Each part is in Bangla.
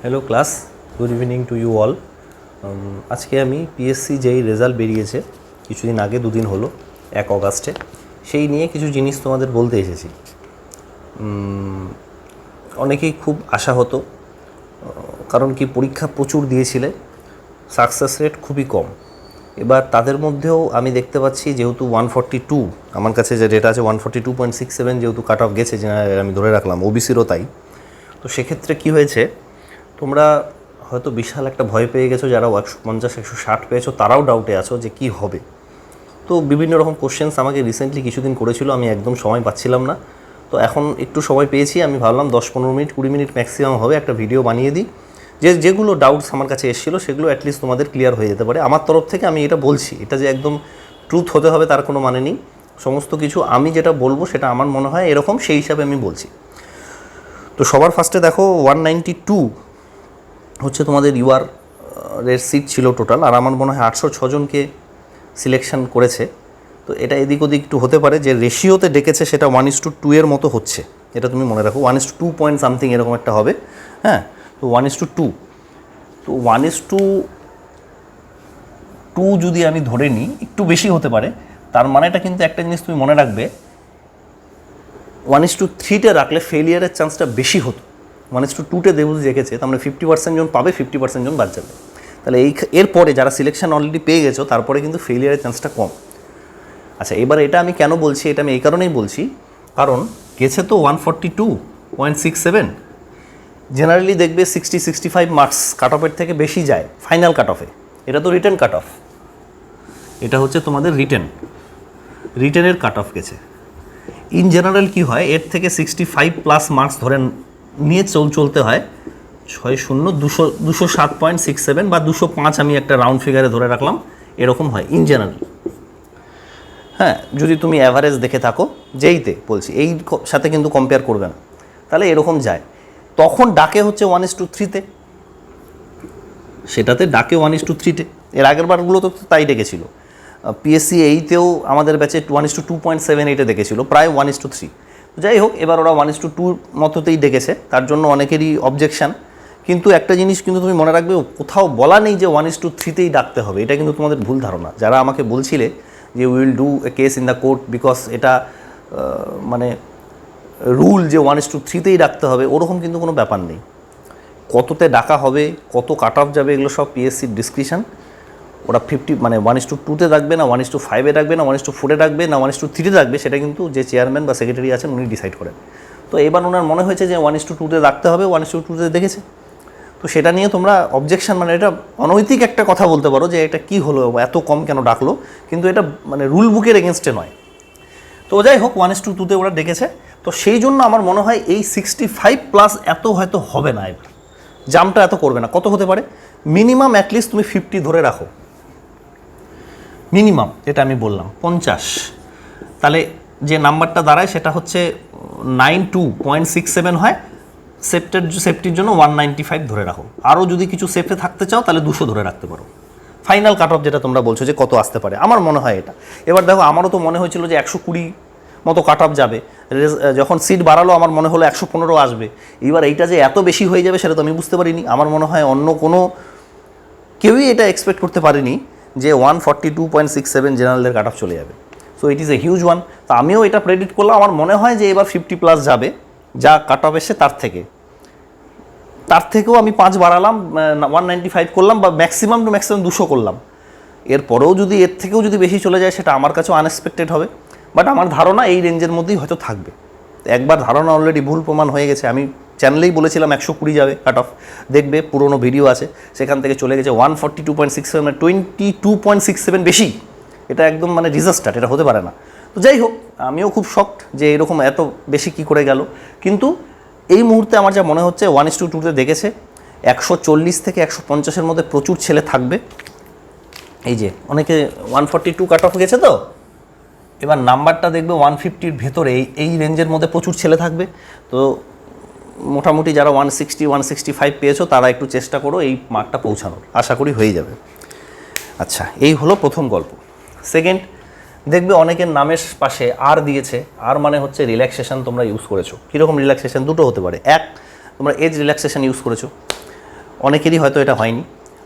Hello class, good evening to you all. আজকে আমি পিএসসি যেই রেজাল্ট বেরিয়েছে কিছুদিন আগে, দুদিন হলো, 1 অগাস্টে, সেই নিয়ে কিছু জিনিস তোমাদের বলতে এসেছি। অনেকেই খুব আশা হতো, কারণ কি পরীক্ষা প্রচুর দিয়েছিলে, সাকসেস রেট খুবই কম। এবার তাদের মধ্যেও আমি দেখতে পাচ্ছি, যেহেতু 142 আমার কাছে যে ডেটা আছে 142.67 যেহেতু কাট অফ গেছে, আমি ধরে রাখলাম ওবিসিরও তাই। তো সেক্ষেত্রে কী হয়েছে, তোমরা হয়তো বিশাল একটা ভয় পেয়ে গেছো, যারা 150 160 পেয়েছো তারাও ডাউটে আছো যে কি হবে। তো বিভিন্ন রকম কোশ্চেন্স আমাকে রিসেন্টলি কিছুদিন করেছিল, আমি একদম সময় পাচ্ছিলাম না। তো এখন একটু সময় পেয়েছি, আমি ভাবলাম 10-15 মিনিট 20 মিনিট ম্যাক্সিমাম হবে, একটা ভিডিও বানিয়ে দিই, যেগুলো ডাউটস আমার কাছে এসেছিলো সেগুলো অ্যাটলিস্ট তোমাদের ক্লিয়ার হয়ে যেতে পারে। আমার তরফ থেকে আমি এটা বলছি, এটা যে একদম ট্রুথ হতে হবে তার কোনো মানে নেই। সমস্ত কিছু আমি যেটা বলবো সেটা আমার মনে হয় এরকম, সেই হিসাবে আমি বলছি। তো সবার ফার্স্টে দেখো, 192 হচ্ছে তোমাদের ইউআর এর সিট ছিল টোটাল, আর আমার মনে হয় 806 জনকে সিলেকশন করেছে। তো এটা এদিক ওদিক একটু হতে পারে, যে রেশিওতে ডেকেছে সেটা 1:2 এর মতো হচ্ছে, এটা তুমি মনে রাখো। 1:2 পয়েন্ট সামথিং এরকম একটা হবে, হ্যাঁ। তো 1:2, তো 1:2 যদি আমি ধরে নিই, একটু বেশি হতে পারে। তার মানেটা কিন্তু একটা জিনিস তুমি মনে রাখবে, 1:3-তে রাখলে ফেলিয়ারের চান্সটা বেশি হতো। 1:2-তে দেবুজ রেখেছে, তার মানে 50% জন পাবে, 50% জন বাদ যাবে। তাহলে এরপরে যারা সিলেকশন অলরেডি পেয়ে গেছো, তারপরে কিন্তু ফেলিয়ারের চান্সটা কম। আচ্ছা, এবার এটা আমি কেন বলছি, এটা আমি এই কারণেই বলছি, কারণ গেছে তো 142.67। জেনারেলি দেখবে 60-65 মার্কস কাট অফের থেকে বেশি যায় ফাইনাল কাট অফে। এটা তো রিটেন কাট অফ, এটা হচ্ছে তোমাদের রিটেনের কাট অফ গেছে। ইন জেনারেল কী হয়, এর থেকে 65+ মার্কস ধরে নিয়ে চলতে হয়। 207.67 বা 205, আমি একটা রাউন্ড ফিগারে ধরে রাখলাম, এরকম হয় ইন জেনারেল। হ্যাঁ, যদি তুমি অ্যাভারেজ দেখে থাকো, যেইতে বলছি এই সাথে কিন্তু কম্পেয়ার করবে না, তাহলে এরকম যায়। তখন ডাকে হচ্ছে 1:3-তে, সেটাতে ডাকে 1:3-তে। এর আগের বারগুলো তো তাই ডেকেছিল। পিএসসি এইতেও আমাদের ব্যাচে 1:2.78-এ ডেকেছিল, প্রায় 1:3। যাই হোক, এবার ওরা 1:2 মতোতেই ডেকেছে, তার জন্য অনেকেরই অবজেকশান। কিন্তু একটা জিনিস কিন্তু তুমি মনে রাখবে, কোথাও বলা নেই যে 1:3-তেই ডাকতে হবে, এটা কিন্তু তোমাদের ভুল ধারণা। যারা আমাকে বলছিলে যে will do a case in the court because এটা মানে রুল যে 1:3-তেই ডাকতে হবে, ওরকম কিন্তু কোনো ব্যাপার নেই। কততে ডাকা হবে, কত কাট অফ যাবে, এগুলো সব পিএসসির ডিসক্রিপশন। ওরা 50 মানে 1:2-তে ডাকবে না, 1:5-এ ডাকবে না, 1:4-এ ডাকবে না, 1:3-তে ডাকবে, সেটা কিন্তু যে চেয়ারম্যান বা সেক্রেটারি আছেন উনি ডিসাইড করেন। তো এবার ওনার মনে হয়েছে যে 1:2-তে ডাকতে হবে, 1:2-তে দেখেছে। তো সেটা নিয়ে তোমরা অবজেকশন, মানে এটা অনৈতিক একটা কথা বলতে পারো যে এটা কি হলো, এত কম কেন ডাকলো, কিন্তু এটা মানে রুল বুকের এগেনস্টে নয়। তো যাই হোক, 1:2-তে ওরা ডেকেছে। তো সেই জন্য আমার মনে হয় এই 65+ এত হয়তো হবে না, এবার জামটা এত করবে না। কত হতে পারে, মিনিমাম অ্যাটলিস্ট তুমি 50 ধরে রাখো, মিনিমাম যেটা আমি বললাম 50। তাহলে যে নাম্বারটা দাঁড়ায় সেটা হচ্ছে 92.67 হয়। সেফটির জন্য 195 ধরে রাখো। আরও যদি কিছু সেফে থাকতে চাও তাহলে 200 ধরে রাখতে পারো। ফাইনাল কাট অফ যেটা তোমরা বলছো যে কত আসতে পারে, আমার মনে হয় এটা। এবার দেখো, আমারও তো মনে হয়েছিল যে 120 মতো কাট অফ যাবে, যখন সিট বাড়ালো আমার মনে হলো 115 আসবে। এবার এইটা যে এত বেশি হয়ে যাবে সেটা তো আমি বুঝতে পারিনি। আমার মনে হয় অন্য কোনো কেউই এটা এক্সপেক্ট করতে পারেনি যে 142.67 জেনারেলের কাট অফ চলে যাবে। So it is a huge one. তো আমিও এটা প্রেডিক্ট করলাম, আমার মনে হয় যে এবার 50+ যাবে, যা কাট অফ এসে তার থেকেও আমি 5 বাড়ালাম, 195 করলাম, বা ম্যাক্সিমাম টু ম্যাক্সিমাম 200 করলাম। এরপরেও যদি এর থেকেও যদি বেশি চলে যায় সেটা আমার কাছেও আনএক্সপেক্টেড হবে, বাট আমার ধারণা এই রেঞ্জের মধ্যেই হয়তো থাকবে। একবার ধারণা অলরেডি ভুল প্রমাণ হয়ে গেছে। আমি চ্যানেলেই বলেছিলাম 120 যাবে কাট অফ, দেখবে পুরোনো ভিডিও আছে, সেখান থেকে চলে গেছে 142.67, মানে 22.67 বেশি। এটা একদম মানে ডিজাস্টার, এটা হতে পারে না। তো যাই হোক, আমিও খুব শকড যে এরকম এত বেশি কি করে গেল। কিন্তু এই মুহূর্তে আমার যা মনে হচ্ছে 1:2-তে দেখেছে, 140 থেকে 150-এর মধ্যে প্রচুর ছেলে থাকবে। এই যে অনেকে 142 কাট অফ গেছে, তো এবার নাম্বারটা দেখবে 150-র ভেতরে, এই রেঞ্জের মধ্যে প্রচুর ছেলে থাকবে। তো মোটামুটি যারা 160-165 পেয়েছো তারা একটু চেষ্টা করো এই মার্কটা পৌঁছানোর, আশা করি হয়ে যাবে। আচ্ছা, এই হলো প্রথম গল্প। সেকেন্ড, দেখবে অনেকের নামের পাশে আর দিয়েছে, আর মানে হচ্ছে রিল্যাক্সেশন তোমরা ইউজ করেছো। কীরকম রিল্যাক্সেশন? দুটো হতে পারে। এক, তোমরা এজ রিল্যাক্সেশন ইউজ করেছো, অনেকেরই হয়তো এটা হয়নি।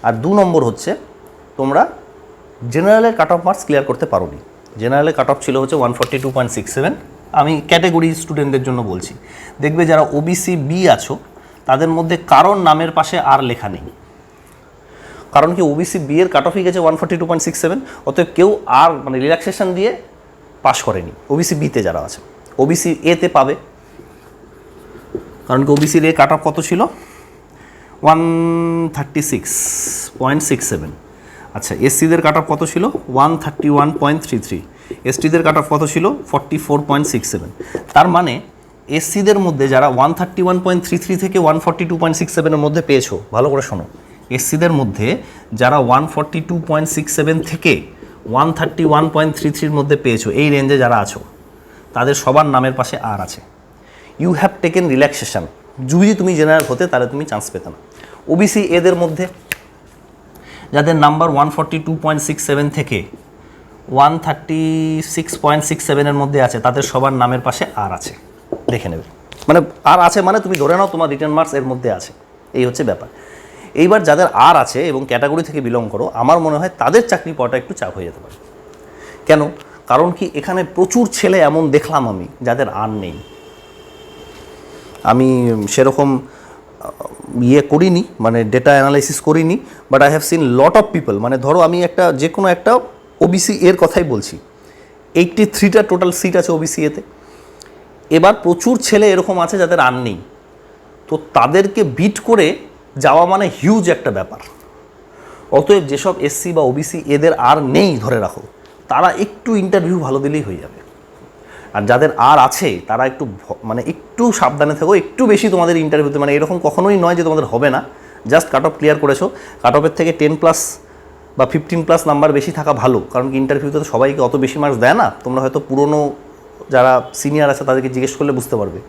আর 2 নম্বর হচ্ছে তোমরা জেনারেলের কাট অফ মার্কস ক্লিয়ার করতে পারোনি। জেনারেলের কাট অফ ছিল হচ্ছে 142.67। আমি ক্যাটাগরি স্টুডেন্টদের জন্য বলছি, দেখবে যারা ওবিসি বি আছো তাদের মধ্যে কারোর নামের পাশে আর লেখা নেই, কারণ কি ওবিসি বি এর কাট অফই গেছে 142.67, অতএব কেউ আর মানে রিল্যাক্সেশন দিয়ে পাস করেনি ওবিসি বিতে যারা আছে। ওবিসি এতে পাবে, কারণ কি ওবিসির এ কাট অফ কত ছিল 136.67। আচ্ছা, এসসিদের কাট অফ কত ছিল 131.33, এসটিদের কাট অফ কত ছিল 44.67। তার মানে এসসিদের মধ্যে যারা 131.33 থেকে 142.67 মধ্যে পেয়েছো, ভালো করে শোনো, এসসিদের মধ্যে যারা 142.67 থেকে 131.33 মধ্যে পেয়েছো, এই রেঞ্জে যারা আছো তাদের সবার নামের পাশে আর আছে। You have taken relaxation. যদি তুমি জেনারেল হতে তাহলে তুমি চান্স পেতে না। ওবিসি এদের মধ্যে যাদের নাম্বার 142.67 থেকে 136.67 মধ্যে আছে তাদের সবার নামের পাশে আর আছে, দেখে নেবে। মানে আর আছে মানে তুমি ধরে নাও তোমার রিটার্ন মার্কস এর মধ্যে আছে, এই হচ্ছে ব্যাপার। এইবার যাদের আর আছে এবং ক্যাটাগরি থেকে বিলং করো, আমার মনে হয় তাদের চাকরি পাওয়াটা একটু চাপ হয়ে যেতে পারে। কেন? কারণ কি এখানে প্রচুর ছেলে এমন দেখলাম আমি যাদের আর নেই। আমি সেরকম করিনি, মানে ডেটা অ্যানালাইসিস করিনি, but I have seen lot of people. মানে ধরো আমি একটা যে কোনো একটা ওবিসি এর কথাই বলছি, 83টা টোটাল সিট আছে ওবিসি এতে। এবার প্রচুর ছেলে এরকম আছে যাদের আর নেই, তো তাদেরকে বিট করে যাওয়া মানে হিউজ একটা ব্যাপার। অতএব যেসব এসসি বা ওবিসি এদের আর নেই ধরে রাখো, তারা একটু ইন্টারভিউ ভালো দিলেই হয়ে যাবে। আর যাদের আর আছে তারা একটু মানে একটু সাবধানে থাকো, একটু বেশি তোমাদের ইন্টারভিউতে, মানে এরকম কখনোই নয় যে তোমাদের হবে না, জাস্ট কাট অফ ক্লিয়ার করেছো, কাট অফের থেকে 10+ বা 15+ নাম্বার বেশি থাকা ভালো। কারণ কি ইন্টারভিউতে তো সবাইকে অত বেশি মার্কস দেয় না। তোমরা হয়তো পুরনো যারা সিনিয়র আছে তাদেরকে জিজ্ঞেস করলে বুঝতে পারবে,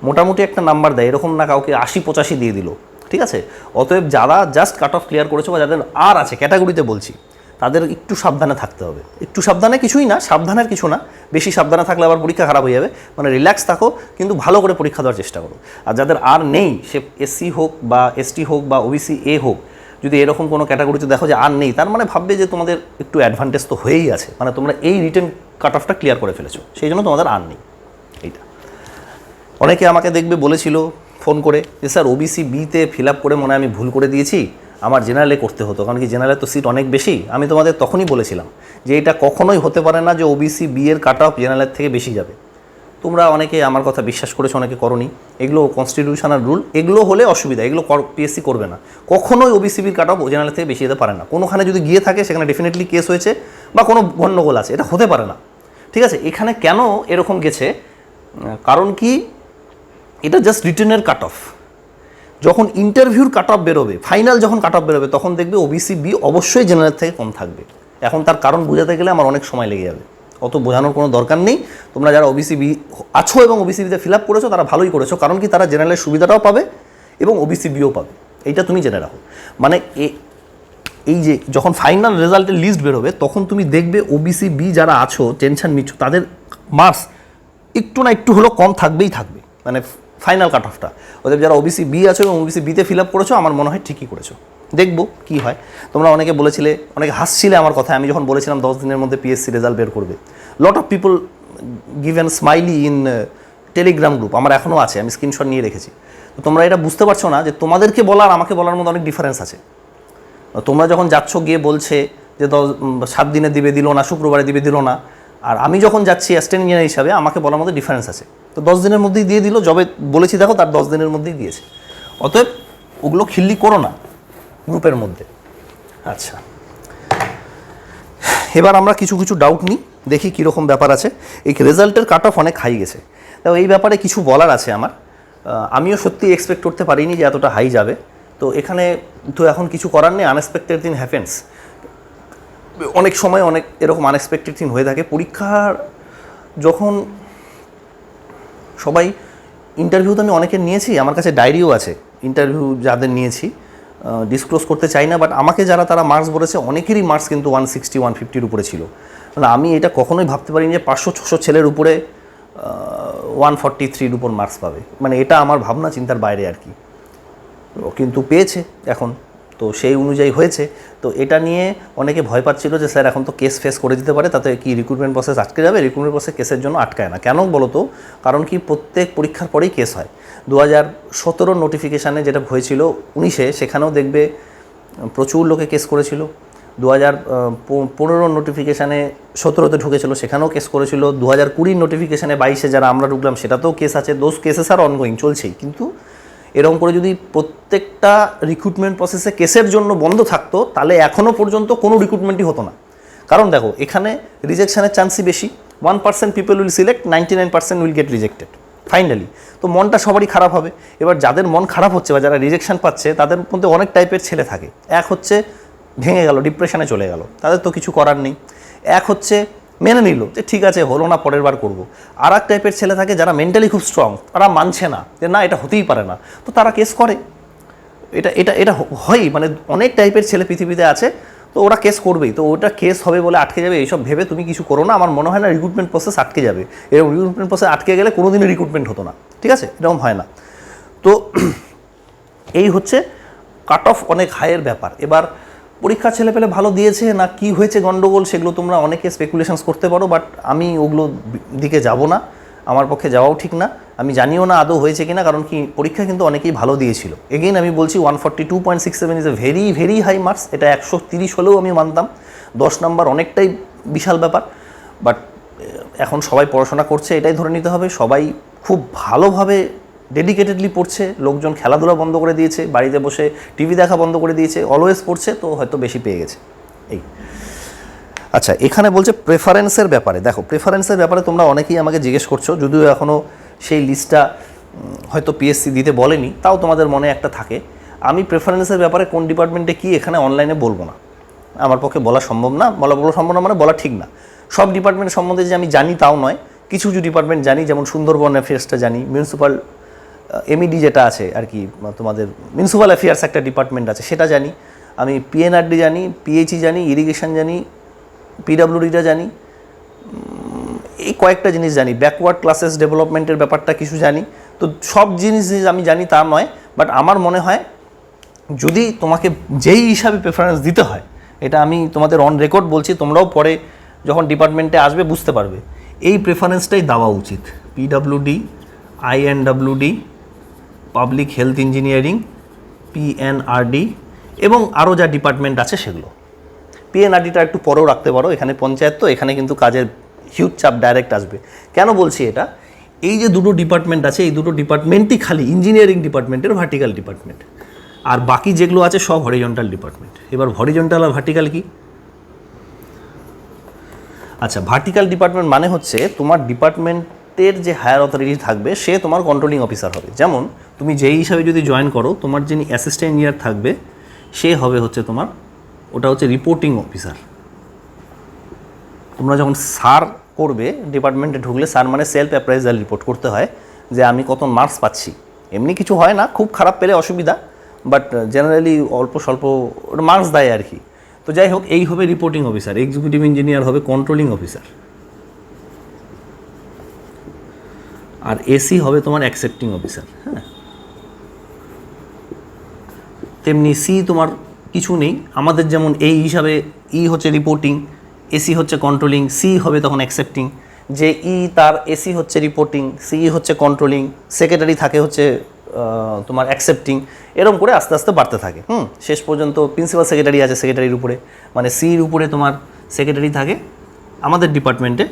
মোটামুটি একটা নাম্বার দেয়, এরকম না কাউকে 80-85 দিয়ে দিল, ঠিক আছে। অতএব যারা জাস্ট কাট অফ ক্লিয়ার করেছো বা যাদের আর আছে ক্যাটাগরিতে বলছি, তাদের একটু সাবধানে থাকতে হবে। একটু সাবধানে কিছুই না, সাবধানের কিছু না, বেশি সাবধানে থাকলে আবার পরীক্ষা খারাপ হয়ে যাবে। মানে রিল্যাক্স থাকো, কিন্তু ভালো করে পরীক্ষা দেওয়ার চেষ্টা করো। আর যাদের আর নেই, সে এসসি হোক বা এসটি হোক বা ওবিসি এ হোক, যদি এরকম কোনো ক্যাটাগরিতে দেখো যে আর নেই, তার মানে ভাববে যে তোমাদের একটু অ্যাডভান্টেজ তো হয়েই আছে, মানে তোমরা এই রিটেন কাট অফটা ক্লিয়ার করে ফেলেছো, সেই জন্য তোমাদের আর নেই। এইটা অনেকে আমাকে দেখবে বলেছিল ফোন করে যে স্যার ওবিসি বিতে ফিল আপ করে মনে হয় আমি ভুল করে দিয়েছি, আমার জেনারেলে করতে হতো, কারণ কি জেনারেলে তো সিট অনেক বেশি। আমি তোমাদের তখনই বলেছিলাম যে এটা কখনোই হতে পারে না যে ওবিসি বি এর কাট অফ জেনারেলের থেকে বেশি যাবে। তোমরা অনেকে আমার কথা বিশ্বাস করেছো, অনেকে করনি। এগুলো কনস্টিটিউশনাল রুল, এগুলো হলে অসুবিধা, এগুলো পিএসসি করবে না। কখনোই ওবিসি বির কাট অফ জেনারেল থেকে বেশি যেতে পারে না। কোনোখানে যদি গিয়ে থাকে সেখানে ডেফিনেটলি কেস হয়েছে বা কোনো গণ্ডগোল আছে, এটা হতে পারে না, ঠিক আছে। এখানে কেন এরকম গেছে, কারণ কি এটা জাস্ট রিটেনের কাট অফ। যখন ইন্টারভিউর কাট অফ বেরোবে, ফাইনাল যখন কাট অফ বেরোবে, তখন দেখবে ওবিসি বি অবশ্যই জেনারেল থেকে কম থাকবে। এখন তার কারণ বোঝাতে গেলে আমার অনেক সময় লেগে যাবে, অত বোঝানোর কোনো দরকার নেই। তোমরা যারা ওবিসি বি আছো এবং ওবিসি বিতে ফিল আপ করেছো তারা ভালোই করেছো, কারণ কি তারা জেনারেলের সুবিধাটাও পাবে এবং ওবিসি বিও পাবে, এইটা তুমি জেনে রাখো। মানে এই যে যখন ফাইনাল রেজাল্টের লিস্ট বেরোবে, তখন তুমি দেখবে ওবিসি বি যারা আছো টেনশন নিচ্ছ, তাদের মার্কস একটু না একটু হলেও কম থাকবেই থাকবে, মানে ফাইনাল কাট অফটা। ওদের যারা ওবিসি বি আছো এবং ওবিসি বিতে ফিল আপ করেছো, আমার মনে হয় ঠিকই করেছো। দেখবো কি হয়। তোমরা অনেকে বলেছিলে, অনেকে হাসছিলে আমার কথায়, আমি যখন বলেছিলাম 10 দিনের মধ্যে পিএসসি রেজাল্ট বের করবে। Lot of people given smiley in Telegram group, আমার এখনও আছে, আমি স্ক্রিনশট নিয়ে রেখেছি। তো তোমরা এটা বুঝতে পারছো না যে তোমাদেরকে বলার আমাকে বলার মধ্যে অনেক ডিফারেন্স আছে। তোমরা যখন যাচ্ছ গিয়ে বলছে যে 7 দিনে দিবে, দিল না, শুক্রবারে দিবে, দিল না, আর আমি যখন যাচ্ছি অ্যাসিস্ট্যান্ট ইঞ্জিনিয়ার হিসাবে, আমাকে বলার মধ্যে ডিফারেন্স আছে। তো 10 দিনের মধ্যেই দিয়ে দিল, যবে বলেছি দেখো তার 10 দিনের মধ্যেই দিয়েছে। অতএব ওগুলো খিল্লি করো না গ্রুপের মধ্যে। আচ্ছা, এবার আমরা কিছু কিছু ডাউট নিই, দেখি কীরকম ব্যাপার আছে। এই রেজাল্টের কাট অফ অনেক হাই গেছে, তো এই ব্যাপারে কিছু বলার আছে আমার। আমিও সত্যি এক্সপেক্ট করতে পারিনি যে এতটা হাই যাবে। তো এখানে তো এখন কিছু করার নেই, আনএক্সপেক্টেড থিং হ্যাপেন্স। অনেক সময় অনেক এরকম আনএক্সপেক্টেড থিং হয়ে থাকে। পরীক্ষার যখন সবাই ইন্টারভিউ তো আমি অনেকের নিয়েছি, আমার কাছে ডায়েরিও আছে ইন্টারভিউ যাদের নিয়েছি, ডিসক্লোজ করতে চাই না, বাট আমাকে যারা তারা মার্কস বলেছে অনেকেরই মার্কস কিন্তু 160-150-র উপরে ছিল। মানে আমি এটা কখনোই ভাবতে পারিনি যে 500-600 ছেলের উপরে 143 উপর মার্কস পাবে, মানে এটা আমার ভাবনা চিন্তার বাইরে আর কি। কিন্তু পেয়েছে এখন, তো সেই অনুযায়ী হয়েছে। তো এটা নিয়ে অনেকে ভয় পাচ্ছিল যে স্যার এখন তো কেস ফেস করে দিতে পারে, তাতে কি রিক্রুটমেন্ট প্রসেস আটকে যাবে? রিক্রুটমেন্ট প্রসেস কেসের জন্য আটকায় না। কেন বলো তো? কারণ কি প্রত্যেক পরীক্ষার পরেই কেস হয়। 2017 নোটিফিকেশানে যেটা হয়েছিল 19-এ, সেখানেও দেখবে প্রচুর লোকে কেস করেছিল। 2015 নোটিফিকেশানে 17-তে ঢুকেছিল, সেখানেও কেস করেছিল। 2020 নোটিফিকেশানে 22-এ যারা আমরা ঢুকলাম সেটাতেও কেস আছে। দোজ কেসেস আর অনগোয়িং, চলছেই। কিন্তু এরকম করে যদি প্রত্যেকটা রিক্রুটমেন্ট প্রসেসে কেসের জন্য বন্ধ থাকতো, তাহলে এখনও পর্যন্ত কোনো রিক্রুটমেন্টই হতো না। কারণ দেখো, এখানে রিজেকশনের চান্সই বেশি। 1% people will select, 99% will get rejected finally. তো মনটা সবারই খারাপ হবে। এবার যাদের মন খারাপ হচ্ছে বা যারা রিজেকশন পাচ্ছে, তাদের মধ্যে অনেক টাইপের ছেলে থাকে। এক হচ্ছে ভেঙে গেল, ডিপ্রেশনে চলে গেল, তাদের তো কিছু করার নেই। এক হচ্ছে মেনে নিল যে ঠিক আছে, হলো না, পরের বার করবো। আর এক টাইপের ছেলে থাকে যারা মেন্টালি খুব স্ট্রং, তারা মানছে না যে না, এটা হতেই পারে না, তো তারা কেস করে। এটা এটা এটা হয়ই, মানে অনেক টাইপের ছেলে পৃথিবীতে আছে, তো ওরা কেস করবেই। তো ওটা কেস হবে বলে আটকে যাবে এইসব ভেবে তুমি কিছু করো না। আমার মনে হয় না রিক্রুটমেন্ট প্রসেস আটকে যাবে। এরকম রিক্রুটমেন্ট প্রসেস আটকে গেলে কোনোদিনই রিক্রুটমেন্ট হতো না, ঠিক আছে? এরকম হয় না। তো এই হচ্ছে কাট অফ অনেক হাইয়ের ব্যাপার। এবার পরীক্ষা ছেলে পেলে ভালো দিয়েছে না কি হয়েছে গন্ডগোল, সেগুলো তোমরা অনেকে স্পেকুলেশনস করতে পারো, বাট আমি ওগুলো দিকে যাব না, আমার পক্ষে যাওয়াও ঠিক না। আমি জানিও না আদৌ হয়েছে কিনা, কারণ কি পরীক্ষা কিন্তু অনেকেই ভালো দিয়েছিল। এগেইন আমি বলছি 142.67 is a very very high marks. এটা 130 হলেও আমি মানতাম। 10 নাম্বার অনেকটাই বিশাল ব্যাপার। বাট এখন সবাই পড়াশোনা করছে, এটাই ধরে নিতে হবে। সবাই খুব ভালোভাবে ডেডিকেটেডলি পড়ছে। লোকজন খেলাধুলা বন্ধ করে দিয়েছে, বাড়িতে বসে টিভি দেখা বন্ধ করে দিয়েছে, অলওয়েজ পড়ছে, তো হয়তো বেশি পেয়ে গেছে এই। আচ্ছা, এখানে বলছে প্রেফারেন্সের ব্যাপারে। দেখো, প্রেফারেন্সের ব্যাপারে তোমরা অনেকেই আমাকে জিজ্ঞেস করছো, যদিও এখনও সেই লিস্টটা হয়তো পিএসসি দিতে বলেনি, তাও তোমাদের মনে একটা থাকে। আমি প্রেফারেন্সের ব্যাপারে কোন ডিপার্টমেন্টে কী এখানে অনলাইনে বলবো না, আমার পক্ষে বলা সম্ভব না। বলা সম্ভব না মানে বলা ঠিক না। সব ডিপার্টমেন্ট সম্বন্ধে যে আমি জানি তাও নয়, কিছু কিছু ডিপার্টমেন্ট জানি, যেমন সুন্দরবন অ্যাফেয়ার্সটা জানি, মিউনিসিপ্যাল এমইডি যেটা আছে আর কি, তোমাদের মিউনিসিপ্যাল অ্যাফেয়ার্স একটা ডিপার্টমেন্ট আছে, সেটা জানি আমি। পিএনআরডি জানি, পিএইচই জানি, ইরিগেশন জানি, পিডাব্লিউডিটা জানি, এই কয়েকটা জিনিস জানি। ব্যাকওয়ার্ড ক্লাসেস ডেভেলপমেন্টের ব্যাপারটা কিছু জানি। তো সব জিনিস আমি জানি তা নয়, বাট আমার মনে হয় যদি তোমাকে যেই হিসাবে প্রেফারেন্স দিতে হয়, এটা আমি তোমাদের অন রেকর্ড বলছি, তোমরাও পরে যখন ডিপার্টমেন্টে আসবে বুঝতে পারবে, এই প্রেফারেন্সটাই দেওয়া উচিত। PWD, INWD, public health engineering, PNRD এবং আরও যা ডিপার্টমেন্ট আছে সেগুলো। পিএনআরডিটা একটু পরেও রাখতে পারো, এখানে পঞ্চায়েত, তো এখানে কিন্তু কাজের হিউজ চাপ ডাইরেক্ট আসবে। কেন বলছি এটা? এই যে দুটো ডিপার্টমেন্ট আছে, এই দুটো ডিপার্টমেন্টই খালি ইঞ্জিনিয়ারিং ডিপার্টমেন্টের ভার্টিক্যাল ডিপার্টমেন্ট, আর বাকি যেগুলো আছে সব হরিজন্টাল ডিপার্টমেন্ট। এবার হরিজন্টাল আর ভার্টিক্যাল কি? আচ্ছা, ভার্টিক্যাল ডিপার্টমেন্ট মানে হচ্ছে তোমার ডিপার্টমেন্টের যে হায়ার অথরিটি থাকবে সে তোমার কন্ট্রোলিং অফিসার হবে। যেমন তুমি যেই হিসাবে যদি জয়েন করো, তোমার যিনি অ্যাসিস্ট্যান্ট ইঞ্জিনিয়ার থাকবে সে হবে হচ্ছে তোমার, ওটা হচ্ছে রিপোর্টিং অফিসার। তোমরা যখন স্যার করবে ডিপার্টমেন্টে ঢুকলে, স্যার মানে সেলফ অ্যাপ্রাইজাল রিপোর্ট করতে হয় যে আমি কত মার্কস পাচ্ছি। এমনি কিছু হয় না, খুব খারাপ পেলে অসুবিধা, বাট জেনারেলি অল্প স্বল্প মার্কস দেয় আর কি। তো যাই হোক, এই হবে রিপোর্টিং অফিসার। এক্সিকিউটিভ ইঞ্জিনিয়ার হবে কন্ট্রোলিং অফিসার, আর এসি হবে তোমার অ্যাকসেপ্টিং অফিসার। হ্যাঁ, তেমনি সি তোমার কিছু নেই আমাদের, যেমন এই হিসাবে ই হচ্ছে রিপোর্টিং, এসি হচ্ছে কন্ট্রোলিং, সি হবে তখন অ্যাকসেপ্টিং। যে ই তার এসি হচ্ছে রিপোর্টিং, সি হচ্ছে কন্ট্রোলিং, সেক্রেটারি থাকে হচ্ছে তোমার অ্যাকসেপ্টিং, এরকম করে আস্তে আস্তে বাড়তে থাকে। শেষ পর্যন্ত প্রিন্সিপাল সেক্রেটারি আছে সেক্রেটারির উপরে, মানে সির উপরে তোমার সেক্রেটারি থাকে। আমাদের ডিপার্টমেন্টে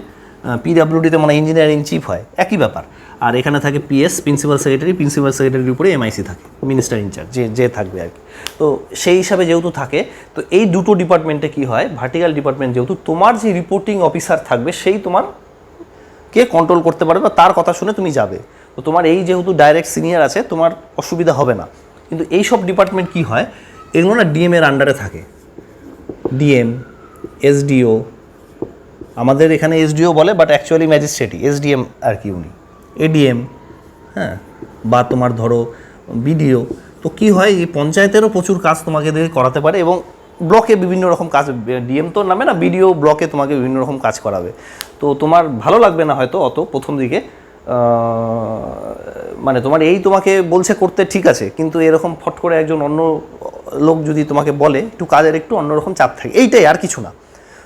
পিডাব্লিউডিতে মানে ইঞ্জিনিয়ারিং চিফ হয়, একই ব্যাপার। আর এখানে থাকে পিএস, প্রিন্সিপাল সেক্রেটারি, প্রিন্সিপাল সেক্রেটারির উপরে এমআইসি থাকে, মিনিস্টার ইনচার্জ যে থাকবে আর কি। তো সেই হিসাবে যেহেতু থাকে, তো এই দুটো ডিপার্টমেন্টে কি হয়, ভার্টিক্যাল ডিপার্টমেন্ট যেহেতু, তোমার যে রিপোর্টিং অফিসার থাকবে সেই তোমার কে কন্ট্রোল করতে পারবে বা তার কথা শুনে তুমি যাবে। তো তোমার এই যেহেতু ডাইরেক্ট সিনিয়র আছে, তোমার অসুবিধা হবে না। কিন্তু এই সব ডিপার্টমেন্ট কি হয়, এগুলো না ডিএম এর আন্ডারে থাকে। ডিএম, এসডিও, আমাদের এখানে এসডিও বলে, বাট অ্যাকচুয়ালি ম্যাজিস্ট্রেটই এসডিএম আর কি উনি, এডিএম, হ্যাঁ, বা তোমার ধরো বিডিও। তো কি হয়, এই পঞ্চায়েতেরও প্রচুর কাজ তোমাকে দিয়ে করাতে পারে, এবং ব্লকে বিভিন্ন রকম কাজ, ডিএম তো নামে না, বিডিও ব্লকে তোমাকে বিভিন্ন রকম কাজ করাবে। তো তোমার ভালো লাগবে না হয়তো অত প্রথম দিকে, মানে তোমার এই তোমাকে বলছে করতে ঠিক আছে, কিন্তু এরকম ফট করে একজন অন্য লোক যদি তোমাকে বলে একটু কাজের একটু অন্যরকম চাপ থাকে, এইটাই আর কিছু না।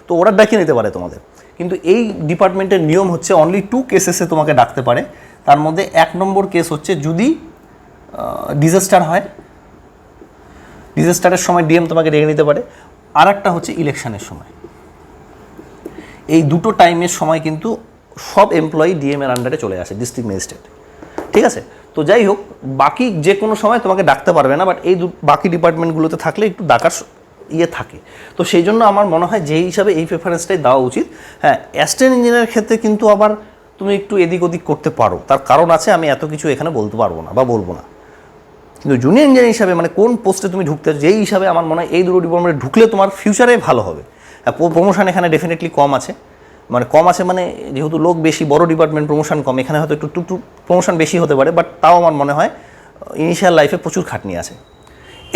তো ওরা ডাকে নিতে পারে তোমাদের, কিন্তু এই ডিপার্টমেন্টের নিয়ম হচ্ছে অনলি 2 কেসেসে তোমাকে ডাকতে পারে। তার মধ্যে 1 নম্বর কেস হচ্ছে যদি ডিজাস্টার হয়, ডিজাস্টারের সময় ডিএম তোমাকে ডেকে নিতে পারে। আর একটা হচ্ছে ইলেকশনের সময়। এই দুটো টাইমের সময় কিন্তু সব এমপ্লয়ি ডিএম এর আন্ডারে চলে আসে, ডিস্ট্রিক্ট ম্যাজিস্ট্রেট, ঠিক আছে। তো যাই হোক, বাকি যে কোনো সময় তোমাকে ডাকতে পারবে না, বাট এই বাকি ডিপার্টমেন্টগুলোতে থাকলে একটু ডাকার থাকে। তো সেই জন্য আমার মনে হয় যেই হিসাবে এই প্রেফারেন্সটাই দেওয়া উচিত। হ্যাঁ, অ্যাসিস্ট্যান্ট ইঞ্জিনিয়ারের ক্ষেত্রে কিন্তু আবার তুমি একটু এদিক ওদিক করতে পারো, তার কারণ আছে, আমি এত কিছু এখানে বলতে পারবো না বা বলবো না। কিন্তু জুনিয়র ইঞ্জিনিয়ার হিসাবে মানে কোন পোস্টে তুমি ঢুকতে, যেই হিসাবে আমার মনে হয় এই দুটো ডিপার্টমেন্টে ঢুকলে তোমার ফিউচারে ভালো হবে। প্রমোশন এখানে ডেফিনেটলি কম আছে, মানে যেহেতু লোক বেশি, বড় ডিপার্টমেন্ট, প্রমোশন কম, এখানে হয়তো একটু প্রমোশন বেশি হতে পারে, বাট তাও আমার মনে হয় ইনিশিয়াল লাইফে প্রচুর খাটনি আছে,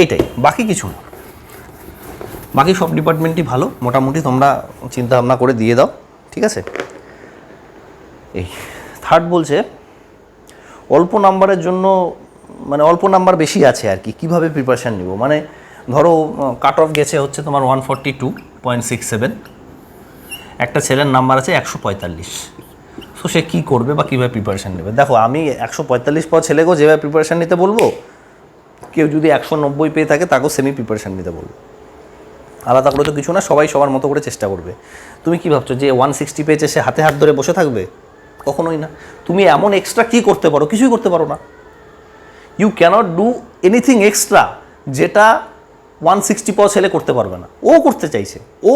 এটাই, বাকি কিছু না। বাকি সব ডিপার্টমেন্টই ভালো, মোটামুটি তোমরা চিন্তা ভাবনা করে দিয়ে দাও, ঠিক আছে। এই থার্ড বলছে অল্প নাম্বারের জন্য, মানে অল্প নাম্বার বেশি আছে আর কি, কীভাবে প্রিপারেশান নিব। মানে ধরো কাট অফ গেছে হচ্ছে তোমার 142.67, একটা ছেলের নাম্বার আছে 145, সো সে কী করবে বা কীভাবে প্রিপারেশান নেবে। দেখো, আমি 145 পাওয়া ছেলেকেও যেভাবে প্রিপারেশান নিতে বলবো, কেউ যদি 190 পেয়ে থাকে তাকেও সেমি প্রিপারেশান নিতে বলবো। আলাদা করে তো কিছু না, সবাই সবার মতো করে চেষ্টা করবে। তুমি কি ভাবছো যে 160 পেয়েছে সে হাতে হাত ধরে বসে থাকবে? কখনোই না। তুমি এমন এক্সট্রা কী করতে পারো? কিছুই করতে পারো না। You can't do anything extra যেটা 160 পাওয়া ছেলে করতে পারবে না। ও করতে চাইছে, ও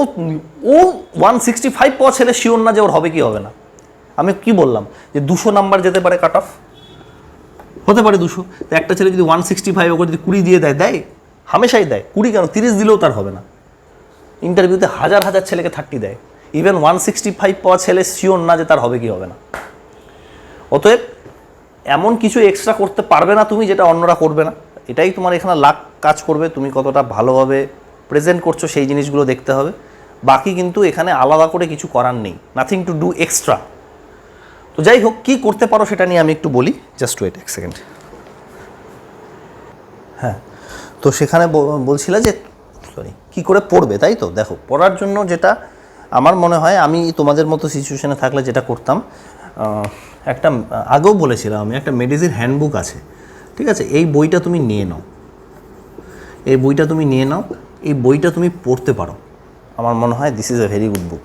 165 পাওয়া ছেলে শিওর না যে ওর হবে কি হবে না। আমি কি বললাম যে 200 নাম্বার যেতে পারে কাট অফ, হতে পারে 200। তো একটা ছেলে যদি 165 ওকে যদি 20 দিয়ে দেয়, হামেশাই দেয়। 20 কেন, 30 দিলেও তার হবে না। ইন্টারভিউতে হাজার হাজার ছেলেকে 30 দেয়, ইভেন 165 পাওয়া ছেলে শিওর না যে তার হবে কি হবে না। অতএব এমন কিছু এক্সট্রা করতে পারবে না তুমি যেটা অন্যরা করবে না। এটাই তোমার এখানে লাক কাজ করবে, তুমি কতটা ভালোভাবে প্রেজেন্ট করছো সেই জিনিসগুলো দেখতে হবে। বাকি কিন্তু এখানে আলাদা করে কিছু করার নেই, নাথিং টু ডু এক্সট্রা। তো যাই হোক, কী করতে পারো সেটা নিয়ে আমি একটু বলি, জাস্ট ওয়েট 1 সেকেন্ড। হ্যাঁ, তো সেখানে বলছিলা যে কী করে পড়বে, তাই তো। দেখো, পড়ার জন্য যেটা আমার মনে হয়, আমি তোমাদের মতো সিচুয়েশনে থাকলে যেটা করতাম, একটা আগেও বলেছিলাম আমি, একটা মেডিসিন হ্যান্ডবুক আছে, ঠিক আছে। এই বইটা তুমি নিয়ে নাও, এই বইটা তুমি নিয়ে নাও, এই বইটা তুমি পড়তে পারো। আমার মনে হয় this is a very good book.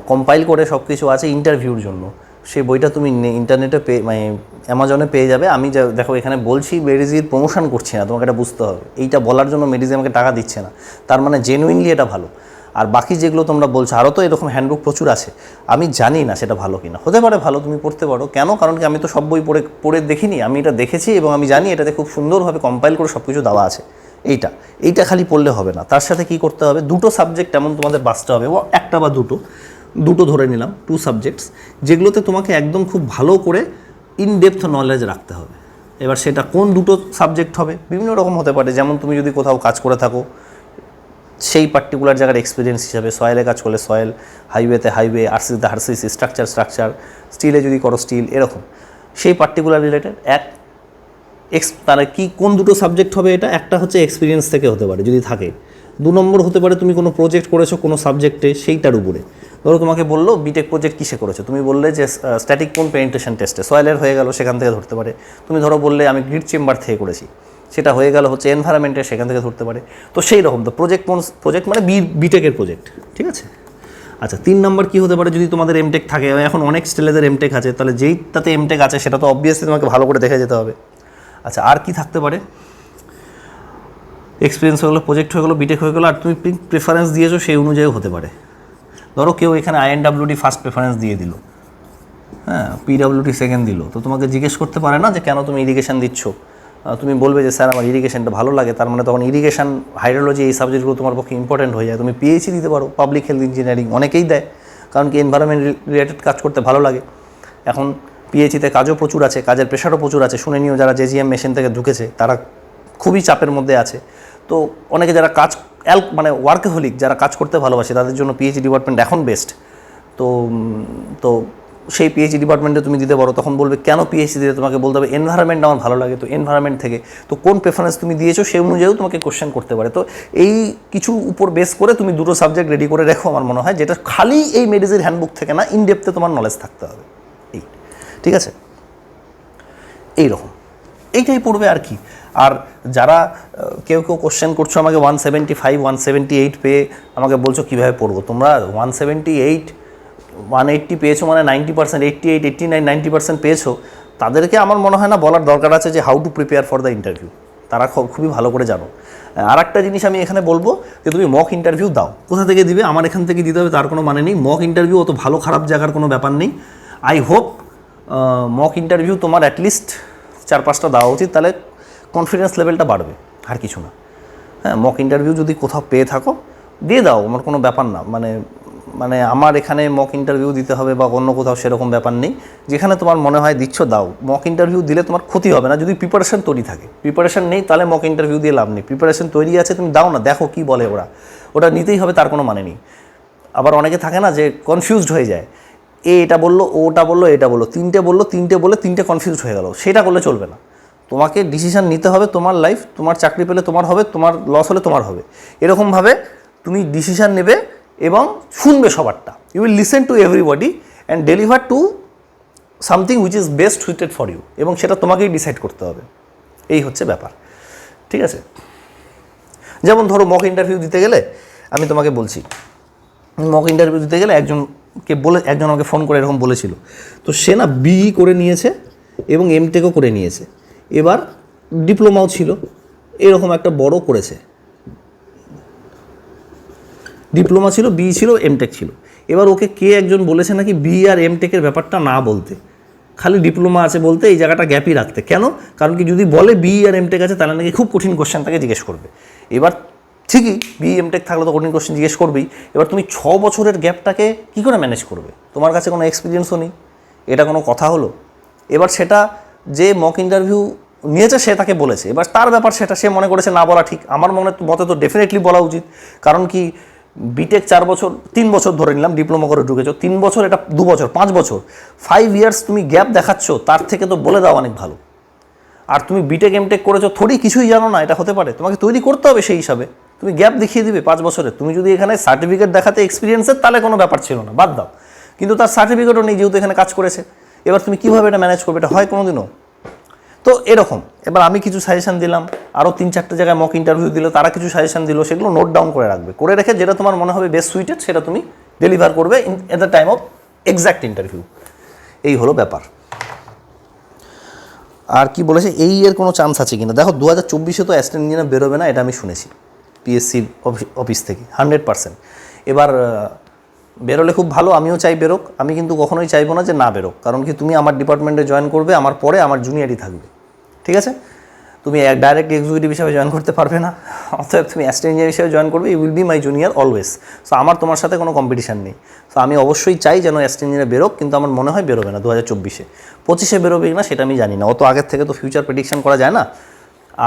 Compile করে সব কিছু আছে ইন্টারভিউর জন্য। সেই বইটা তুমি ইন্টারনেটে মানে অ্যামাজনে পেয়ে যাবে। আমি দেখো এখানে বলছি মেডিজির প্রমোশন করছি না, তোমাকে এটা বুঝতে হবে। এইটা বলার জন্য মেডিজি আমাকে টাকা দিচ্ছে না, তার মানে জেনুইনলি এটা ভালো। আর বাকি যেগুলো তোমরা বলছো, আরও তো এরকম হ্যান্ডবুক প্রচুর আছে, আমি জানি না সেটা ভালো কিনা। হতে পারে ভালো, তুমি পড়তে পারো। কেন? কারণ কি, আমি তো সব বই পড়ে দেখিনি, আমি এটা দেখেছি এবং আমি জানি এটাতে খুব সুন্দরভাবে কম্পাইল করে সব কিছু দেওয়া আছে। এইটা খালি পড়লে হবে না, তার সাথে কি করতে হবে, 2টো সাবজেক্ট এমন তোমাদের বাঁচতে হবে, ও একটা বা দুটো ধরে নিলাম, 2 সাবজেক্টস, যেগুলোতে তোমাকে একদম খুব ভালো করে ইনডেপথ নলেজ রাখতে হবে। এবার সেটা কোন 2টো সাবজেক্ট হবে, বিভিন্ন রকম হতে পারে। যেমন তুমি যদি কোথাও কাজ করে থাকো, সেই পার্টিকুলার জায়গার এক্সপিরিয়েন্স হিসাবে, সয়েলে কাজ করলে সয়েল, হাইওয়েতে হাইওয়ে, আরসিসিতে আরসিসি, স্ট্রাকচার, স্টিলে যদি করো স্টিল, এরকম সেই পার্টিকুলার রিলেটেড তারা কি কোন 2টো সাবজেক্ট হবে, এটা একটা হচ্ছে এক্সপিরিয়েন্স থেকে হতে পারে যদি থাকে। 2 নম্বর হতে পারে তুমি কোনো প্রজেক্ট করেছো কোনো সাবজেক্টে, সেইটার উপরে। ধরো তোমাকে বললো বিটেক প্রজেক্ট কিসে করেছো, তুমি বললে যে স্ট্যাটিক কোন পেনিট্রেশন টেস্টে, সয়েলের হয়ে গেল, সেখান থেকে ধরতে পারে। তুমি ধরো বললে আমি গ্রিড চেম্বার থেকে করেছি, সেটা হয়ে গেল হচ্ছে এনভায়রনমেন্টের, সেখান থেকে ধরতে পারে। তো সেই রকম তো প্রজেক্ট মানে বিটেকের প্রজেক্ট, ঠিক আছে। আচ্ছা, 3 নম্বর কী হতে পারে, যদি তোমাদের এমটেক থাকে, এখন অনেক স্টেলেদের এমটেক আছে, তাহলে যেইটাতে এমটেক আছে সেটা তো অবভিয়াসলি তোমাকে ভালো করে দেখে যেতে হবে। আচ্ছা, আর কি থাকতে পারে, এক্সপিরিয়েন্স হয়ে গেলো, প্রজেক্ট হয়ে গেলো, বিটেক হয়ে গেলো, আর তুমি প্রেফারেন্স দিয়েছো সেই অনুযায়ী হতে পারে। ধরো কেউ এখানে INWD ফার্স্ট প্রেফারেন্স দিয়ে দিল, হ্যাঁ, PWD সেকেন্ড দিল, তো তোমাকে জিজ্ঞেস করতে পারে না যে কেন তুমি ইরিগেশন দিচ্ছ। তুমি বলবে যে স্যার আমার ইরিগেশনটা ভালো লাগে, তার মানে তখন ইরিগেশন, হাইড্রোলজি, এই সাবজেক্টগুলো তোমার পক্ষে ইম্পর্টেন্ট হয়ে যায়। তুমি PhD দিতে পারো, পাবলিক হেলথ ইঞ্জিনিয়ারিং অনেকেই দেয়, কারণ কি এনভায়রনমেন্ট রিলেটেড কাজ করতে ভালো লাগে। এখন PhD-তে কাজও প্রচুর আছে, কাজের প্রেশারও প্রচুর আছে। শুনে নিও যারা JGM মেশিন থেকে ঢুকেছে তারা খুবই চাপের মধ্যে আছে। তো অনেকে যারা কাজ মানে ওয়ার্কাহলিক, যারা কাজ করতে ভালোবাসে, তাদের জন্য PhD ডিপার্টমেন্ট এখন বেস্ট। তো সেই পিএইচডি ডিপার্টমেন্টে তুমি দিতে পারো, তখন বলবে কেন পিএইচডি দিতে, তোমাকে বলতে হবে এনভায়রনমেন্ট আমার ভালো লাগে, তো এনভায়রনমেন্ট থেকে তো কোন প্রেফারেন্স তুমি দিয়েছো সেই অনুযায়ীও তোমাকে কোশ্চেন করতে পারে। তো এই কিছু উপর বেস করে তুমি দুটো সাবজেক্ট রেডি করে রেখো আমার মনে হয়, যেটা খালি এই মেডিসিন হ্যান্ডবুক থেকে না, ইন ডেপথে তোমার নলেজ থাকতে হবে। এই ঠিক আছে, এইরকম এইটাই পড়বে আর কি। আর যারা কেউ কোশ্চেন করছো আমাকে 175 178 পেয়ে আমাকে বলছো কীভাবে পড়বো, তোমরা 178 180 পেয়েছো মানে 90%, 88 89 90% পেয়েছো, তাদেরকে আমার মনে হয় না বলার দরকার আছে যে how to prepare for the interview, তারা খুবই ভালো করে জানো। আর একটা জিনিস আমি এখানে বলবো যে তুমি মক ইন্টারভিউ দাও, কোথা থেকে দিবে, আমার এখান থেকে দিতে হবে তার কোনো মানে নেই। মক ইন্টারভিউ অত ভালো খারাপ জায়গার কোনো ব্যাপার নেই। আই হোপ মক ইন্টারভিউ তোমার অ্যাটলিস্ট 4-5টা দেওয়া উচিত, তাহলে কনফিডেন্স লেভেলটা বাড়বে, আর কিছু না। হ্যাঁ, মক ইন্টারভিউ যদি কোথাও পেয়ে থাকো দিয়ে দাও, আমার কোনো ব্যাপার না। মানে আমার এখানে মক ইন্টারভিউ দিতে হবে বা অন্য কোথাও সেরকম ব্যাপার নেই, যেখানে তোমার মনে হয় দিচ্ছ দাও। মক ইন্টারভিউ দিলে তোমার ক্ষতি হবে না যদি প্রিপারেশন তৈরি থাকে। প্রিপারেশন নেই তাহলে মক ইন্টারভিউ দিয়ে লাভ নেই। প্রিপারেশন তৈরি আছে, তুমি দাও না, দেখো কি বলে ওরা, ওটা নিতেই হবে, তার কোনো মানে নেই। আবার অনেকে থাকে না যে কনফিউজড হয়ে যায়, এটা বললো, ওটা বললো, এটা বললো, তিনটে বলে তিনটে কনফিউজড হয়ে গেল, সেটা করলে চলবে না। তোমাকে ডিসিশান নিতে হবে, তোমার লাইফ, তোমার চাকরি পেলে তোমার হবে, তোমার লস হলে তোমার হবে, এরকমভাবে তুমি ডিসিশান নেবে এবং শুনবে সবারটা। You will listen to everybody and deliver to something which is best suited for you, এবং সেটা তোমাকেই ডিসাইড করতে হবে। এই হচ্ছে ব্যাপার, ঠিক আছে। যেমন ধরো মক ইন্টারভিউ দিতে গেলে, আমি তোমাকে বলছি, মক ইন্টারভিউ দিতে গেলে একজন আমাকে ফোন করে এরকম বলেছিল, তো সে না বিই করে নিয়েছে এবং এমটেকও করে নিয়েছে, এবার ডিপ্লোমাও ছিল, এরকম একটা বড় করেছে, ডিপ্লোমা ছিল, বিই ছিল, এমটেক ছিল। এবার ওকে কে একজন বলেছে নাকি বিই আর এমটেকের ব্যাপারটা না বলতে, খালি ডিপ্লোমা আছে বলতে, এই জায়গাটা গ্যাপই রাখতে। কেন? কারণ কি যদি বলে বিই আর এমটেক আছে তাহলে নাকি খুব কঠিন কোশ্চেন তাকে জিজ্ঞেস করবে। এবার ঠিকই বিই এমটেক থাকলে তো কঠিন কোশ্চেন জিজ্ঞেস করবেই। এবার তুমি 6 বছরের গ্যাপটাকে কী করে ম্যানেজ করবে? তোমার কাছে কোনো এক্সপিরিয়েন্সও নেই, এটা কোনো কথা হলো? এবার সেটা যে মক ইন্টারভিউ নিয়েছে সে তাকে বলেছে, এবার তার ব্যাপার, সেটা সে মনে করেছে না বলা ঠিক। আমার মতে তো ডেফিনেটলি বলা উচিত, কারণ কি বিটেক 4 বছর, 3 বছর ধরে নিলাম, ডিপ্লোমা করে ঢুকেছো 3 বছর, এটা 2 বছর, 5 বছর, 5 ইয়ার্স তুমি গ্যাপ দেখাচ্ছ, তার থেকে তো বলে দাও অনেক ভালো। আর তুমি বিটেক এমটেক করেছো, থোড়ি কিছুই জানো না, এটা হতে পারে, তোমাকে তৈরি করতে হবে সেই হিসাবে। তুমি গ্যাপ দেখিয়ে দিবে 5 বছরের, তুমি যদি এখানে সার্টিফিকেট দেখাতে এক্সপিরিয়েন্সের, তাহলে কোনো ব্যাপার ছিল না, বাদ দাও। কিন্তু তার সার্টিফিকেটও নেই, যেহেতু এখানে কাজ করেছে, এবার তুমি কীভাবে এটা ম্যানেজ করবে? এটা হয় কোনো দিনও? তো এরকম। এবার আমি কিছু সাজেশান দিলাম, আরও 3-4টে জায়গায় মক ইন্টারভিউ দিল, তারা কিছু সাজেশান দিল, সেগুলো নোট ডাউন করে রাখবে, করে রেখে যেটা তোমার মনে হবে বেস্ট সুইটেড সেটা তুমি ডেলিভার করবে at the time of exact interview. এই হলো ব্যাপার। আর কি বলেছে, এই এর কোনো চান্স আছে কিনা দেখো, 2024-এ তো অ্যাসিস্ট্যান্ট ইঞ্জিনিয়ার বেরোবে না, এটা আমি শুনেছি পিএসসির অফিস থেকে 100%। এবার বেরোলে খুব ভালো, আমিও চাই বেরোক, আমি কিন্তু কখনোই চাইবো না যে না বেরোক, কারণ কি তুমি আমার ডিপার্টমেন্টে জয়েন করবে, আমার পরে আমার জুনিয়রই থাকবে, ঠিক আছে? তুমি ডাইরেক্ট এক্সিকিউটিভ হিসাবে জয়েন করতে পারবে না, অতএব তুমি অ্যাসিস্ট্যান্ট ইঞ্জিনিয়ার হিসেবে জয়েন করবে, you will be my junior always. So আমার তোমার সাথে কোনো কম্পিটিশান নেই। সো আমি অবশ্যই চাই যেন অ্যাসিস্ট্যান্ট ইঞ্জিনিয়ার বেরোক, কিন্তু আমার মনে হয় বেরোবে না 2024-এ। 25-এ বেরোবে কিনা সেটা আমি জানি না, অত আগের থেকে তো ফিউচার প্রেডিকশন করা যায় না।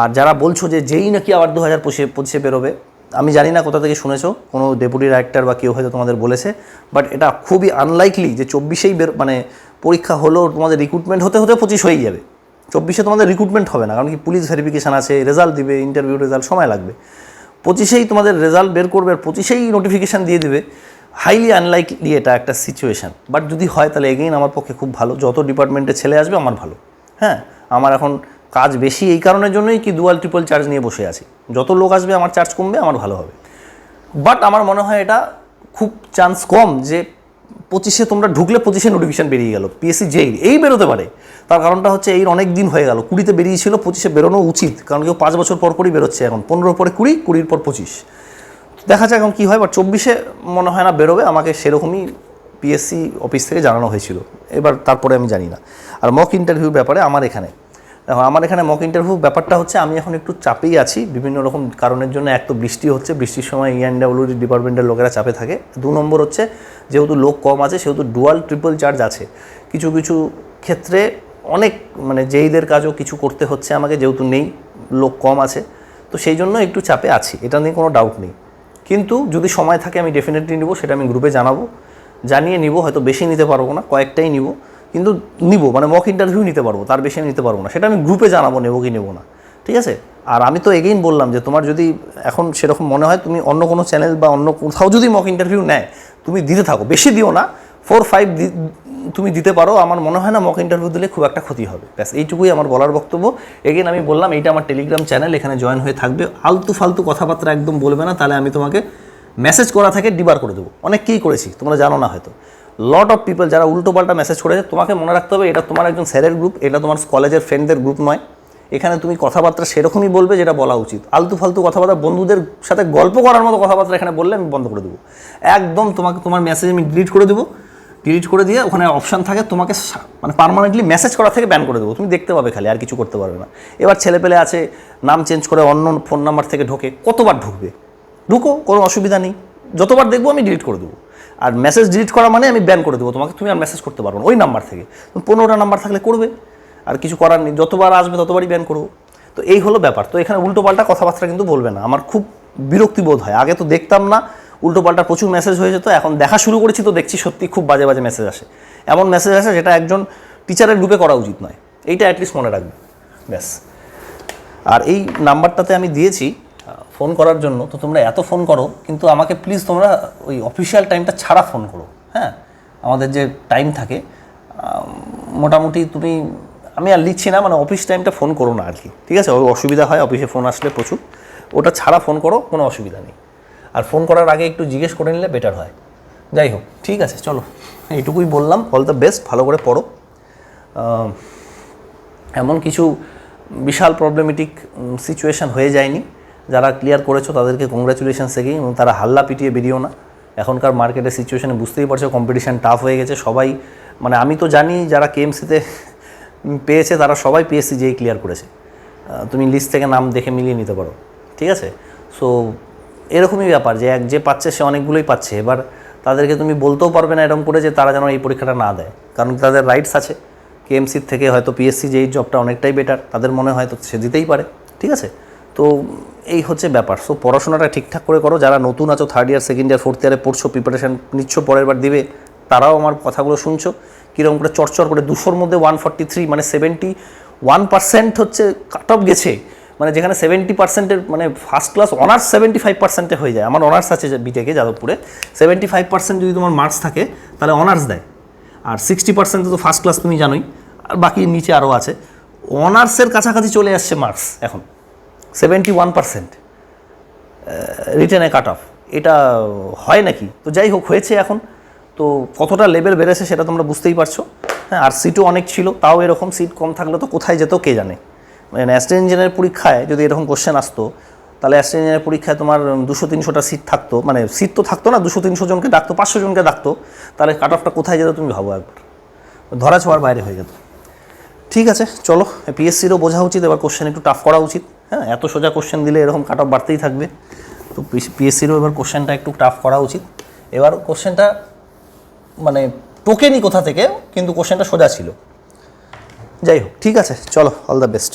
আর যারা বলছো যে যেই নাকি আবার 2025-এ বেরোবে, আমি জানি না কোথা থেকে শুনেছো, কোনো ডেপুটি ডাইরেক্টর বা কেউ হয়তো তোমাদের বলেছে, বাট এটা খুবই আনলাইকলি যে 24-এই মানে পরীক্ষা হলো, তোমাদের রিক্রুটমেন্ট হতে 25 হয়ে যাবে। 24-এ তোমাদের রিক্রুটমেন্ট হবে না, কারণ কি পুলিশ ভেরিফিকেশান আছে, রেজাল্ট দিবে, ইন্টারভিউ রেজাল্ট সময় লাগবে। 25-এই তোমাদের রেজাল্ট বের করবে আর 25-এই নোটিফিকেশান দিয়ে দেবে। হাইলি আনলাইকলি এটা একটা সিচুয়েশান, বাট যদি হয় তাহলে এগেইন আমার পক্ষে খুব ভালো, যত ডিপার্টমেন্টে ছেলে আসবে আমার ভালো। হ্যাঁ, আমার এখন কাজ বেশি এই কারণের জন্যই কি ডুয়াল ট্রিপল চার্জ নিয়ে বসে আছি, যত লোক আসবে আমার চার্জ কমবে, আমার ভালো হবে। বাট আমার মনে হয় এটা খুব চান্স কম যে 25-এ তোমরা ঢুকলে 25-এ নোটিফিকেশান বেরিয়ে গেল, পিএসসি যেই এই বেরোতে পারে। তার কারণটা হচ্ছে এই অনেক দিন হয়ে গেল, 20-তে বেরিয়েছিল, 25-এ বেরোনো উচিত, কারণ কেউ 5 বছর পরই বেরোচ্ছে, এখন 15 পরে 20, 20 পর 25। দেখা যাক এখন কী হয়, বাট 24-এ মনে হয় না বেরোবে, আমাকে সেরকমই পিএসসি অফিস থেকে জানানো হয়েছিল। এবার তারপরে আমি জানি না। আর মক ইন্টারভিউর ব্যাপারে আমার এখানে মক ইন্টারভিউ ব্যাপারটা হচ্ছে, আমি এখন একটু চাপেই আছি বিভিন্ন রকম কারণের জন্য। এক তো বৃষ্টি হচ্ছে, বৃষ্টির সময় ENWD ডিপার্টমেন্টের লোকেরা চাপে থাকে। 2 নম্বর হচ্ছে যেহেতু লোক কম আছে, সেহেতু ডুয়াল ট্রিপল চার্জ আছে, কিছু কিছু ক্ষেত্রে অনেক যেইদের কাজও কিছু করতে হচ্ছে আমাকে, যেহেতু নেই, লোক কম আছে, তো সেই জন্য একটু চাপে আছি, এটা নিয়ে কোনো ডাউট নেই। কিন্তু যদি সময় থাকে আমি ডেফিনেটলি নেব, সেটা আমি গ্রুপে জানাবো। জানিয়ে নিব, হয়তো বেশি নিতে পারবো না, কয়েকটাই নিব, কিন্তু নিব মানে মক ইন্টারভিউ নিতে পারবো, তার বেশি আমি নিতে পারবো না, সেটা আমি গ্রুপে জানাবো নেবো কি নেবো না, ঠিক আছে। আর আমি তো এগেইন বললাম যে তোমার যদি এখন সেরকম মনে হয় তুমি অন্য কোনো চ্যানেল বা অন্য কোথাও যদি মক ইন্টারভিউ নেয় তুমি দিতে থাকো, বেশি দিও না, 4-5 তুমি দিতে পারো, আমার মনে হয় না মক ইন্টারভিউ দিলে খুব একটা ক্ষতি হবে। ব্যাস এইটুকুই আমার বলার বক্তব্য। এগেন আমি বললাম এইটা আমার টেলিগ্রাম চ্যানেল, এখানে জয়েন হয়ে থাকবে, আলতু ফালতু কথাবার্তা একদম বলবে না, তাহলে আমি তোমাকে মেসেজ করা থেকে ডিবার করে দেবো। অনেককেই করেছি, তোমরা জানো না হয়তো, লট অফ পিপল যারা উল্টোপাল্টা মেসেজ করেছে। তোমাকে মনে রাখতে হবে এটা তোমার একজন স্যারের গ্রুপ, এটা তোমার কলেজের ফ্রেন্ডদের গ্রুপ নয়। এখানে তুমি কথাবার্তা সেরকমই বলবে যেটা বলা উচিত। আলতু ফালতু কথাবার্তা, বন্ধুদের সাথে গল্প করার মতো কথাবার্তা এখানে বললে আমি বন্ধ করে দেবো একদম। তোমার মেসেজ আমি ডিলিট করে দেবো, ডিলিট করে দিয়ে ওখানে অপশান থাকে তোমাকে মানে পার্মানেন্টলি মেসেজ করা থেকে ব্যান করে দেবো, তুমি দেখতে পাবে খালি, আর কিছু করতে পারবে না। এবার ছেলেপেলে আছে নাম চেঞ্জ করে অন্য ফোন নাম্বার থেকে ঢোকে, কতবার ঢুকবে, ঢুকো, কোনো অসুবিধা নেই, যতবার দেখবো আমি ডিলিট করে দেবো। আর মেসেজ ডিলিট করা মানে আমি ব্যান করে দেবো তোমাকে, তুমি আর মেসেজ করতে পারবো না ওই নাম্বার থেকে। 15টা নাম্বার থাকলে করবে, আর কিছু করার নেই, যতবার আসবে ততবারই ব্যান করবো। তো এই হলো ব্যাপার। তো এখানে উল্টোপাল্টা কথাবার্তা কিন্তু বলবে না, আমার খুব বিরক্তি বোধ হয়। আগে তো দেখতাম না, উল্টোপাল্টা প্রচুর মেসেজ হয়ে যেত, এখন দেখা শুরু করেছি তো দেখছি সত্যি খুব বাজে বাজে মেসেজ আসে, এমন মেসেজ আসে যেটা একজন টিচারের গ্রুপে করা উচিত নয়, এইটা অ্যাটলিস্ট মনে রাখবে, ব্যাস। আর এই নাম্বারটাতে আমি দিয়েছি ফোন করার জন্য, তো তোমরা এত ফোন করো, কিন্তু আমাকে প্লিজ তোমরা ওই অফিসিয়াল টাইমটা ছাড়া ফোন করো, হ্যাঁ। আমাদের যে টাইম থাকে মোটামুটি তুমি, আমি আর লিখছি না, মানে অফিস টাইমটা ফোন করো না আর কি, ঠিক আছে। ওই অসুবিধা হয় অফিসে ফোন আসলে প্রচুর, ওটা ছাড়া ফোন করো, কোনো অসুবিধা নেই। আর ফোন করার আগে একটু জিজ্ঞেস করে নিলে বেটার হয়। যাই হোক, ঠিক আছে, চলো এইটুকুই বললাম। অল দ্য বেস্ট, ভালো করে পড়ো। এমন কিছু বিশাল প্রবলেমেটিক সিচুয়েশান হয়ে যায়নি, যারা ক্লিয়ার করেছো তাদেরকে কংগ্রাচুলেশনস এগেইন, এবং তারা হাল্লা পিটিয়ে বেরিয়েও না। এখনকার মার্কেটের সিচুয়েশানে বুঝতেই পারছো কম্পিটিশান টাফ হয়ে গেছে, সবাই মানে আমি তো জানি যারা কেএমসিতে পেয়েছে তারা সবাই পিএসসি যেই ক্লিয়ার করেছে, তুমি লিস্ট থেকে নাম দেখে মিলিয়ে নিতে পারো, ঠিক আছে। সো এরকমই ব্যাপার যে যে পাচ্ছে সে অনেকগুলোই পাচ্ছে, এবার তাদেরকে তুমি বলতেও পারবে না এরকম করে যে তারা যেন এই পরীক্ষাটা না দেয়, কারণ তাদের রাইটস আছে। কেএমসির থেকে হয়তো পিএসসি যেই জবটা অনেকটাই বেটার, তাদের মনে হয় তো সে দিতেই পারে, ঠিক আছে। তো এই হচ্ছে ব্যাপার। সো পড়াশোনাটা ঠিকঠাক করে করো, যারা নতুন আছো, 3rd ইয়ার 2nd ইয়ার 4th ইয়ারে পড়ছো, প্রিপারেশান নিচ্ছ, পরের বার দিবে, তারাও আমার কথাগুলো শুনছো, কীরকম করে চরচর করে 200-র মধ্যে 143 মানে 71% হচ্ছে কাট অফ গেছে, মানে যেখানে 70%-এর মানে ফার্স্ট ক্লাস অনার্স 75%-এ হয়ে যায়। আমার অনার্স আছে বিটেকে যাদবপুরে, 75% যদি তোমার মার্কস থাকে তাহলে অনার্স দেয়, আর 60% তো ফার্স্ট ক্লাস তুমি জানোই, আর বাকি নিচে আরও আছে। অনার্সের কাছাকাছি চলে আসছে মার্কস এখন, 71% রিটেনে কাট অফ, এটা হয় নাকি? তো যাই হোক, হয়েছে এখন। তো কতটা লেভেল বেড়েছে সেটা তোমরা বুঝতেই পারছো, হ্যাঁ। আর সিটও অনেক ছিল, তাও এরকম সিট কম থাকলে তো কোথায় যেত কে জানে। মানে অ্যাসিস্ট্যান্ট ইঞ্জিনিয়ারের পরীক্ষায় যদি এরকম কোশ্চেন আসতো, তাহলে অ্যাসিস্ট্যান্ট ইঞ্জিনিয়ারের পরীক্ষায় তোমার 200-300টা সিট থাকতো, মানে সিট তো থাকতো না, 200-300 জনকে ডাকতো, 500 জনকে ডাকতো, তাহলে কাট অফটা কোথায় যেত তুমি ভাবো একবার, ধরা ছোঁয়ার বাইরে হয়ে যেত। ঠিক আছে, চলো, পিএসসিরও বোঝা উচিত এবার কোশ্চেন একটু টাফ করা উচিত, হ্যাঁ। এত সোজা কোশ্চেন দিলে এরকম কাট অফ বাড়তেই থাকবে, তো পিএসসিরও এবার কোশ্চেনটা একটু টাফ করা উচিত। এবার কোশ্চেনটা মানে টোকেনি কোথা থেকে, কিন্তু কোশ্চেনটা সোজা ছিল। যাই হোক, ঠিক আছে, চলো, অল দ্য বেস্ট।